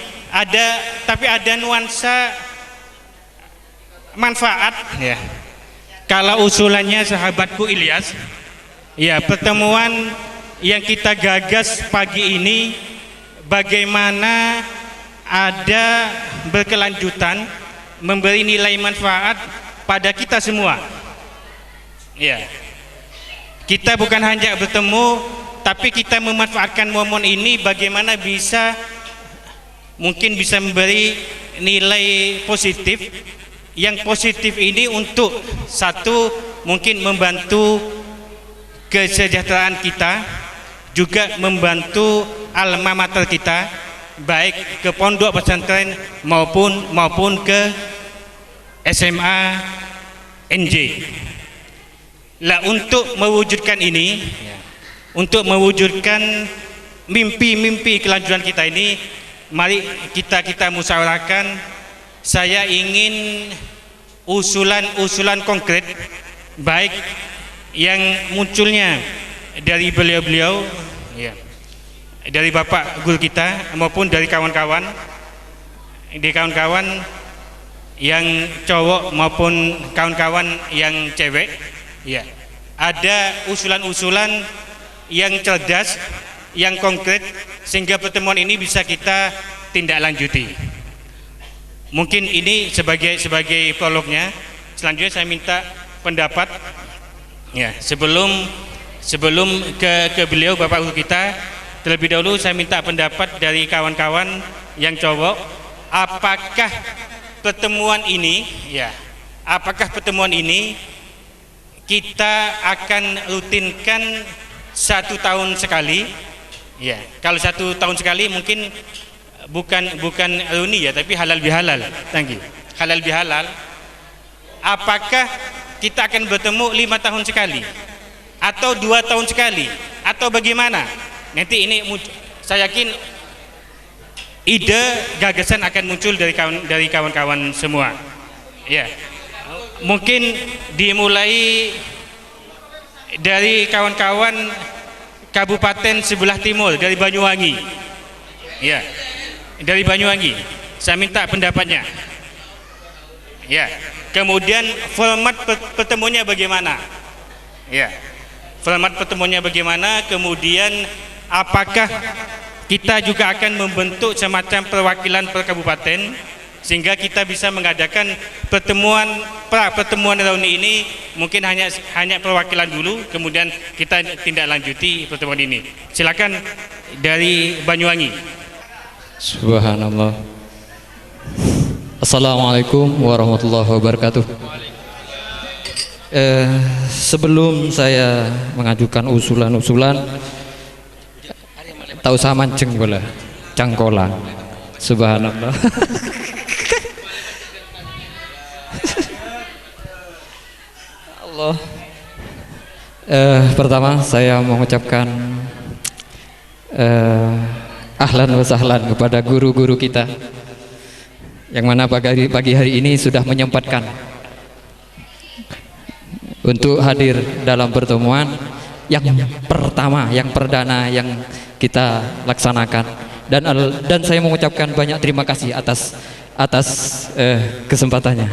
tapi ada nuansa manfaat, ya. Kalau usulannya sahabatku Ilyas, ya, pertemuan yang kita gagas pagi ini bagaimana ada berkelanjutan memberi nilai manfaat pada kita semua. Ya, kita bukan hanya bertemu, tapi kita memanfaatkan momen ini bagaimana bisa mungkin bisa memberi nilai positif. Yang positif ini untuk satu mungkin membantu kesejahteraan kita, juga membantu alma mater kita, baik ke pondok pesantren maupun ke SMA NJ. Lah, untuk mewujudkan ini, untuk mewujudkan mimpi-mimpi kelanjutan kita ini, mari kita musyawarahkan. Saya ingin usulan-usulan konkret, baik yang munculnya dari beliau-beliau, ya, dari bapak guru kita maupun dari kawan-kawan, yang cowok maupun kawan-kawan yang cewek, ya, ada usulan-usulan yang cerdas, yang konkret, sehingga pertemuan ini bisa kita tindak lanjuti. Mungkin ini sebagai prolognya. Selanjutnya saya minta pendapat, ya, sebelum ke beliau bapak guru kita. Terlebih dahulu saya minta pendapat dari kawan-kawan yang cowok, apakah pertemuan ini, ya, apakah pertemuan ini kita akan rutinkan 1 tahun sekali, ya. Kalau 1 tahun sekali mungkin bukan reuni, ya, tapi halal bihalal. Thank you. Halal bihalal. Apakah kita akan bertemu 5 tahun sekali atau 2 tahun sekali atau bagaimana? Nanti ini saya yakin ide gagasan akan muncul dari kawan-kawan semua. Ya. Mungkin dimulai dari kawan-kawan kabupaten sebelah timur, dari Banyuwangi. Ya. Dari Banyuwangi, saya minta pendapatnya. Ya, kemudian format pertemuannya bagaimana? Ya, format pertemuannya bagaimana? Kemudian apakah kita juga akan membentuk semacam perwakilan per kabupaten sehingga kita bisa mengadakan pertemuan reuni ini mungkin hanya perwakilan dulu, kemudian kita tindak lanjuti pertemuan ini. Silakan dari Banyuwangi. Subhanallah. Assalamualaikum warahmatullahi wabarakatuh. Sebelum saya mengajukan usulan-usulan, tahu sama mancing bola, cangkola. Subhanallah. Allah. Pertama saya mengucapkan ahlan wa sahlan kepada guru-guru kita yang mana pagi hari ini sudah menyempatkan untuk hadir dalam pertemuan yang pertama, yang perdana yang kita laksanakan, dan saya mengucapkan banyak terima kasih atas kesempatannya,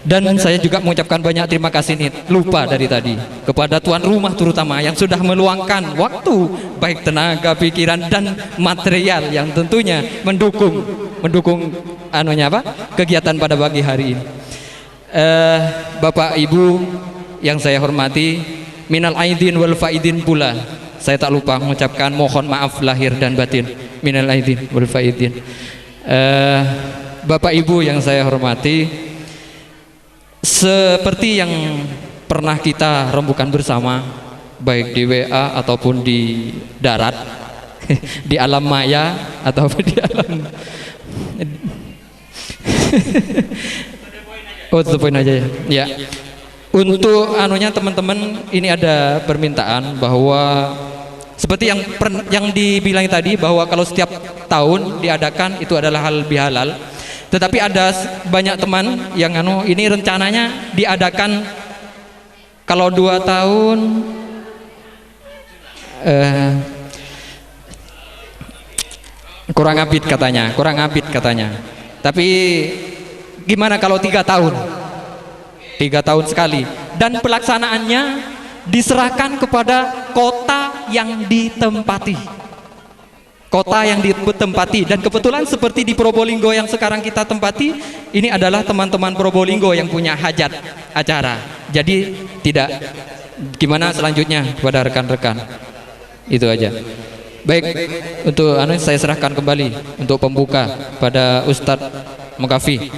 dan saya juga mengucapkan banyak terima kasih nih, lupa dari tadi, kepada tuan rumah terutama yang sudah meluangkan waktu, baik tenaga, pikiran dan material yang tentunya mendukung kegiatan pada pagi hari ini. Bapak Ibu yang saya hormati, minal aidin wal faidin pula, saya tak lupa mengucapkan mohon maaf lahir dan batin, minal aidin wal faidin. Bapak Ibu yang saya hormati, seperti yang pernah kita rembukan bersama, baik di WA ataupun di darat, di alam maya ataupun di alam oh, itu poin aja ya. Untuk teman-teman, ini ada permintaan bahwa seperti yang dibilang tadi, bahwa kalau setiap tahun diadakan itu adalah hal bihalal. Tetapi ada banyak teman yang ini rencananya diadakan kalau 2 tahun kurang abid katanya. Tapi gimana kalau 3 tahun? 3 tahun sekali, dan pelaksanaannya diserahkan kepada kota yang ditempati. Kota yang ditempati, dan kebetulan seperti di Probolinggo yang sekarang kita tempati, ini adalah teman-teman Probolinggo yang punya hajat acara. Jadi tidak, gimana selanjutnya kepada rekan-rekan, itu aja. Baik, untuk saya serahkan kembali untuk pembuka pada Ustadz Mukafi.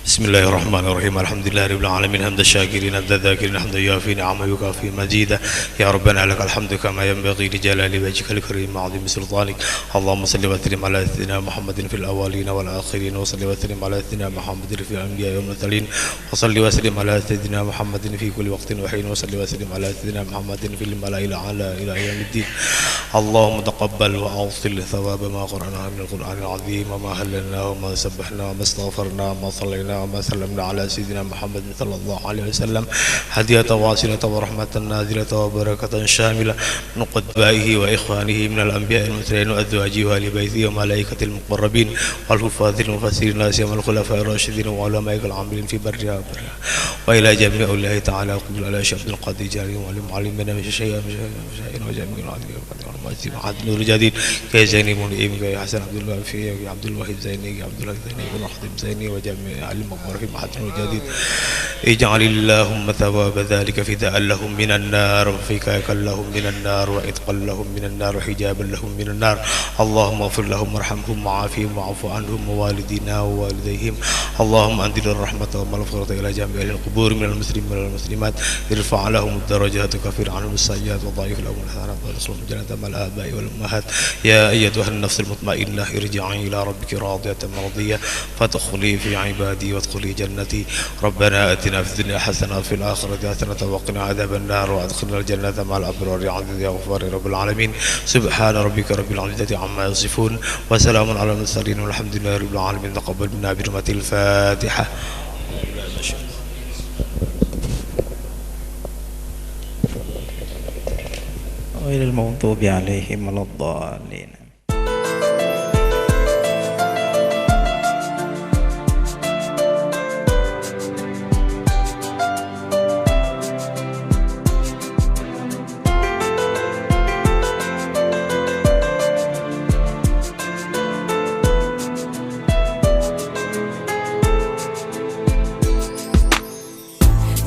بسم الله الرحمن الرحيم الحمد لله رب العالمين حمد الشاكرين حمد الذاكرين حمد يوافي نعمه يكافي مزيدا يا ربنا لك الحمد كما ينبغي لجلال وجهك الكريم وعظيم سلطانك اللهم صل وسلم على سيدنا محمد في الاولين والاخرين وصل وسلم على سيدنا محمد في الانبياء والمرسلين وصل وسلم على سيدنا محمد في كل وقت وحين وصل وسلم على سيدنا محمد في الملأ الاعلى الى يوم الدين اللهم تقبل واوصل ثواب ما قرأناه من القرآن العظيم وما هللناه وما سبحناه وما استغفرنا وما صلينا وما سلمنا على سيدنا محمد صلى الله عليه وسلم هدية واصلة ورحمة نازلة وبركة شاملة من قطبائه وإخوانه من الأنبياء المرسلين وأزواجه وآل بيته وملائكة المقربين والحفاظ المفسرين لا سيما الخلفاء الراشدين وعلماء العاملين في برها وبرها وإلى جميع الله تعالى وقل على شيخ عبد القادر جاري وعلمنا من شيئا وجميع العظيم نور جديد كي زيني منعم كي حسن عبد الله في عبد الواحد زيني عبد الله زيني بن خطيب زيني وجميع المقبر في محطة الجديد اجعل اللهم ثواب ذلك فداء لهم من النار وفكاكا لهم من النار وإتقا لهم من النار وحجابا لهم من النار اللهم اغفر لهم وارحمهم وعافهم واعف عنهم ووالدينا ووالديهم اللهم انزل الرحمة والمغفرة إلى جميع القبور من المسلمين والمسلمات ارفع لهم الدرجات وكفر عنهم السيئات وضاعف لهم الحسنات وادخلهم جنة مع الآباء والأمهات يا أيتها النفس المطمئنة ارجعي إلى ربك راضية مرضية فادخلي في عبادي وادخلي جنتي ربنا آتنا في الدنيا حسنة وفي الآخرة حسنة وقنا عذاب النار وادخلنا الجنة مع الأبرار عزيز يا غفار رب العالمين سبحان ربك رب العزة عما يصفون وسلام على المرسلين والحمد لله رب العالمين تقبل منا برحمة الفاتحة غير المغضوب عليهم ولا الضالين.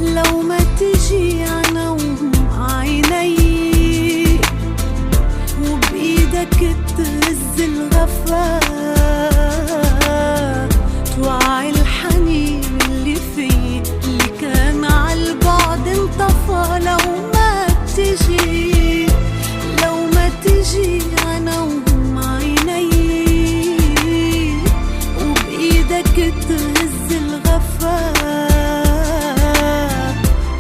لو ما تجي عنهم عيني وبإيدك تهز الغفا توعي الحنين اللي فيه اللي كان عالبعد انطفى لو ما تجي عنهم عيني وبإيدك تهز الغفا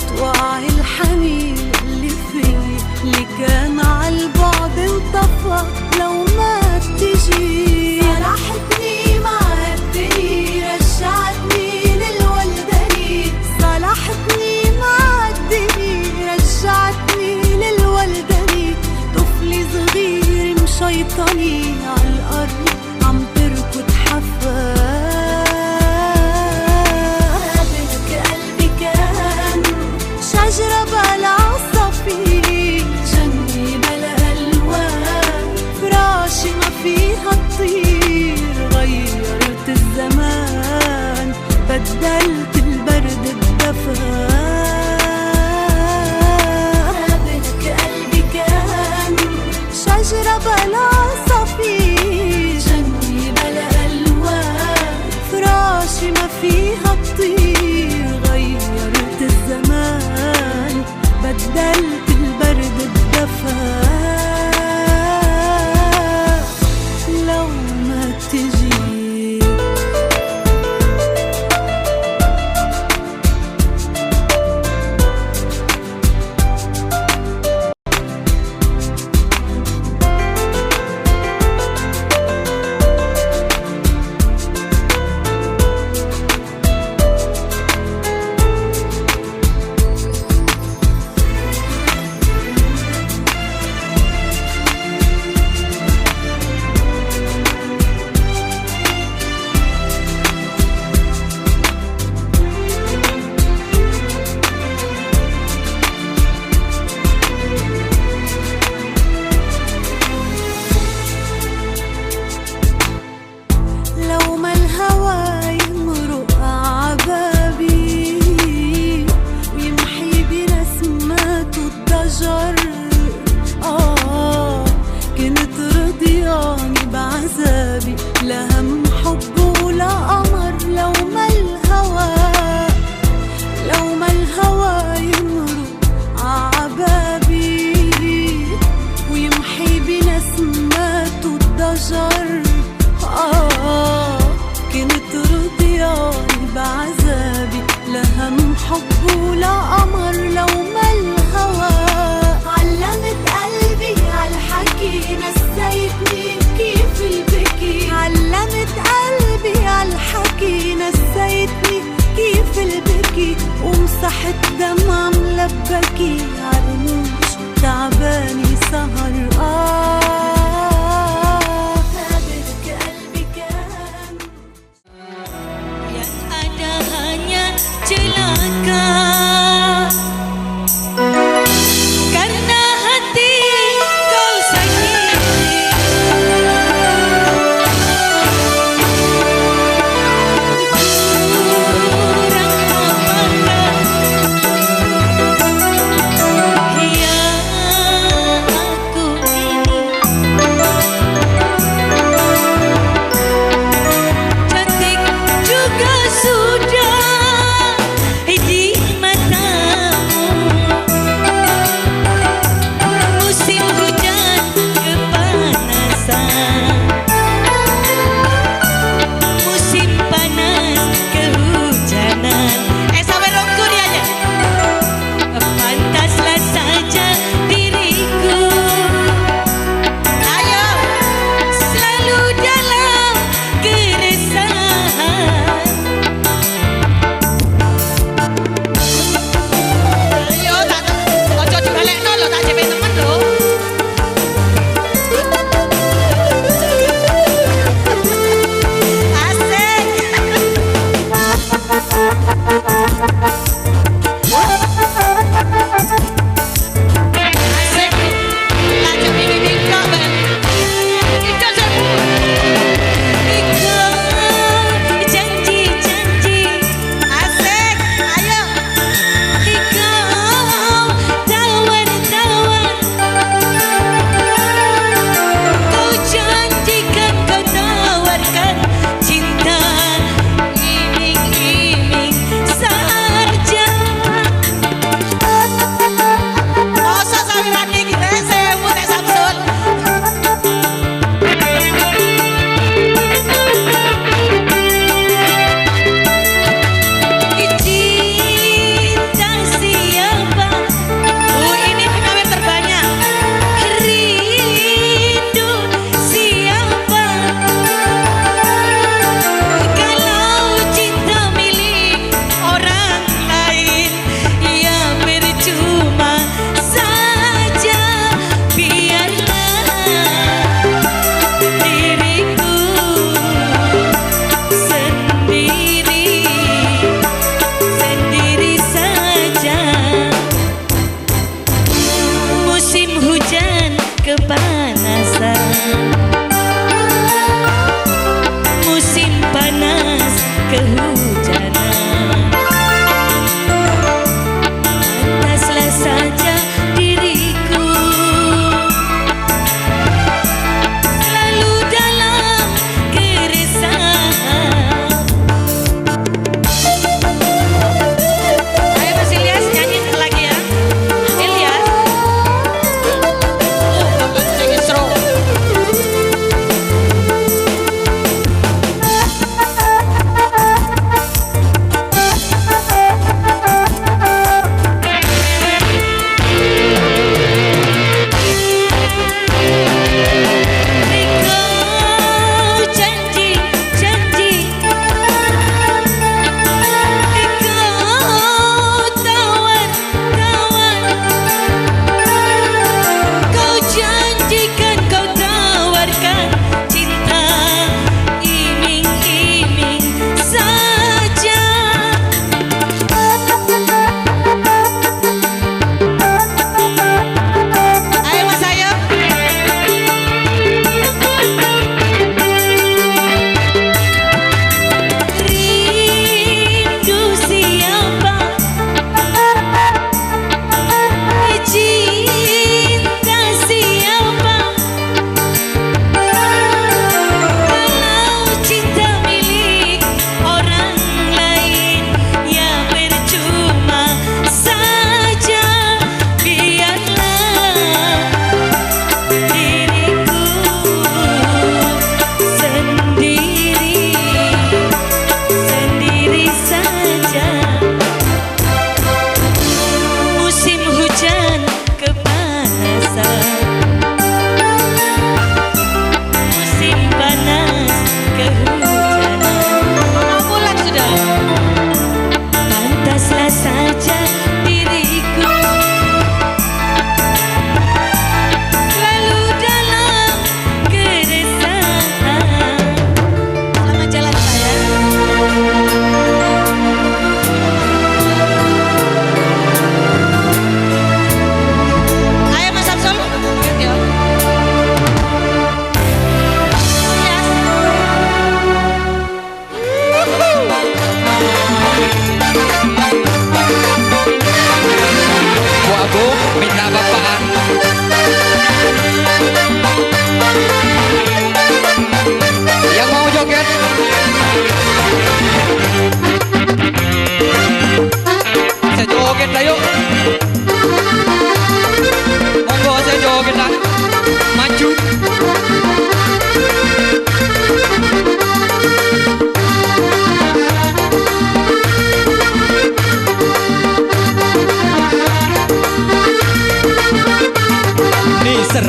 توعي الحنين اللي فيه اللي كان عالبعد انطفى لو ما تجي صلحتني مع الدنيا رجعتني للولداني صلحتني مع الدنيا رجعتني للولداني طفلي صغير مشيطني عالأرض عم تركض حفا شجرة بلا عصافير جنة بلا ألوان فراشي ما فيها تطير غيرت الزمان بدلت البرد الدفا بك قلبي كان شجرة بلا عصافير جنة بلا ألوان فراشي ما فيها تطير غيرت الزمان بدلت البرد الدفا لو ما تجي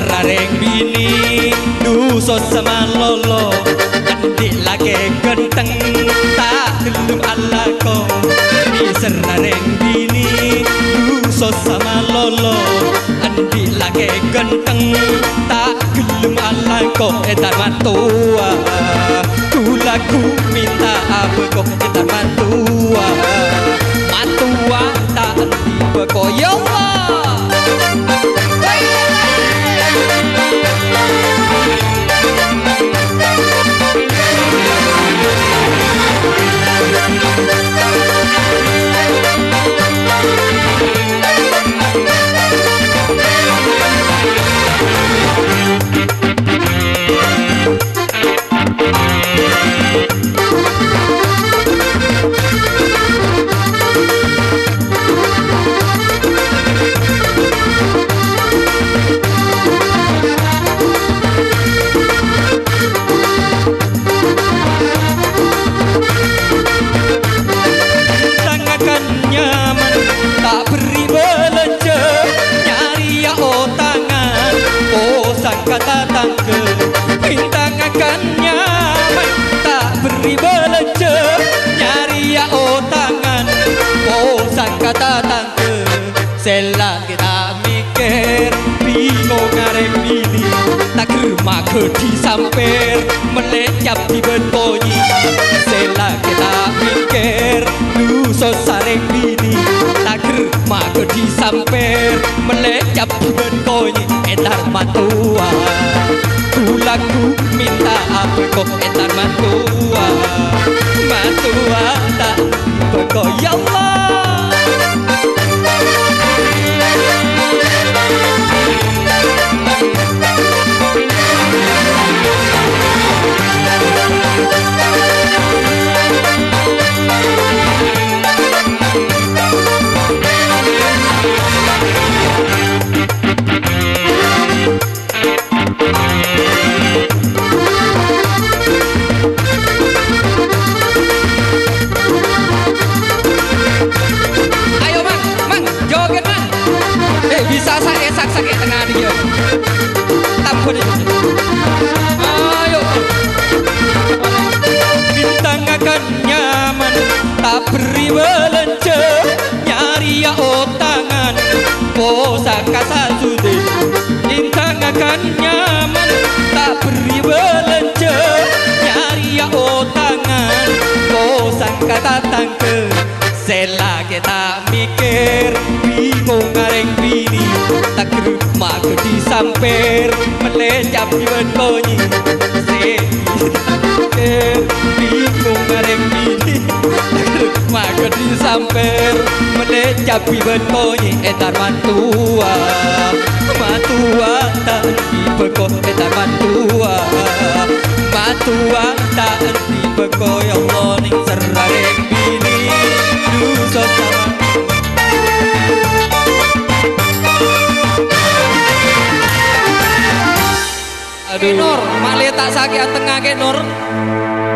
serareng bini duso sama lolo andik lagi genteng tak gelem alako di serareng bini duso sama lolo andik lagi genteng tak gelem alako edan matua kulaku minta apa kok edan matua matua tak tiba kok ya Allah. Kata tangke bintang akan nyaman tak beri belanja nyari ya tangan bosan kata tangke sela kita mikir bingung ngarep bini tak kerma ke disamper melecap di bentonyi sela kita mikir duso sareng bini tak kerma ke disamper melecap di bentonyi etar matua kulaku minta apa kok etar matua matua tak kok ya Allah. Bisa saya sakit tengah dia tampun ayo bintang akan nyaman tak beri belanja nyari ya tangan bosan kasa sude bintang akan nyaman tak beri belanja nyari ya tangan bosan kata tangke sela kita mikir bingung ngareng bini tak kerma ke disamper melecap di bentonyi sela mikir bingung ngareng bini tak kerma ke disamper melecap di bentonyi etar matua matua tak dibeko etar matua matua tak dibeko ya Allah ning serareng bini duso sama aduh Nur male tak sakit tengah ke Nur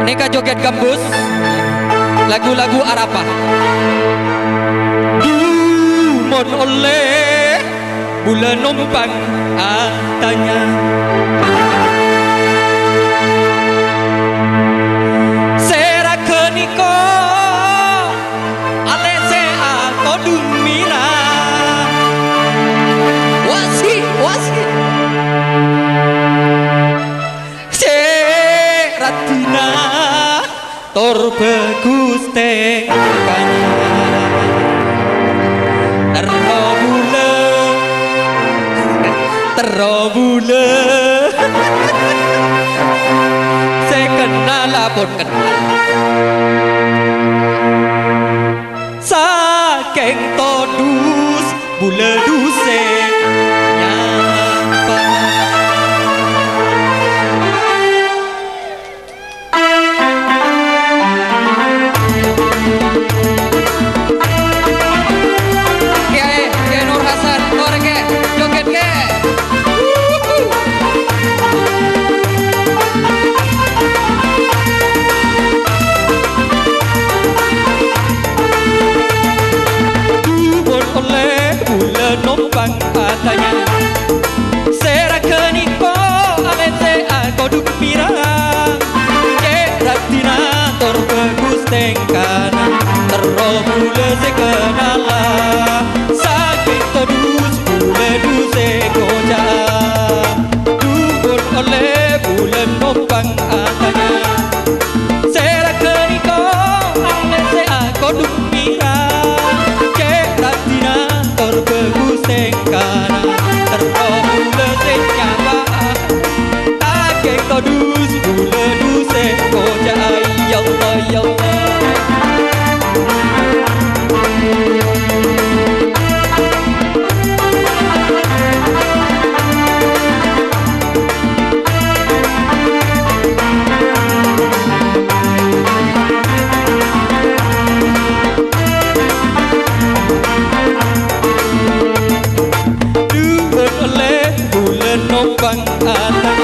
neka joget gambus lagu-lagu Arafah dumon oleh bulan numpang atanya serakeniko alese atau dumira wasi seratina tor bagus tekanya terobule saya kenal pun kenal saking todus bule duse nyapa ke Nur Hasan Nur ke joget ke bule se kenala saking todus bule duse goja dubur oleh bulan nombang atanya sera keniko ale se ako dumira keratina terbegus tengkana terbule se nyawa ake todus bule duse goja ya Allah ya Allah. Nombang atanya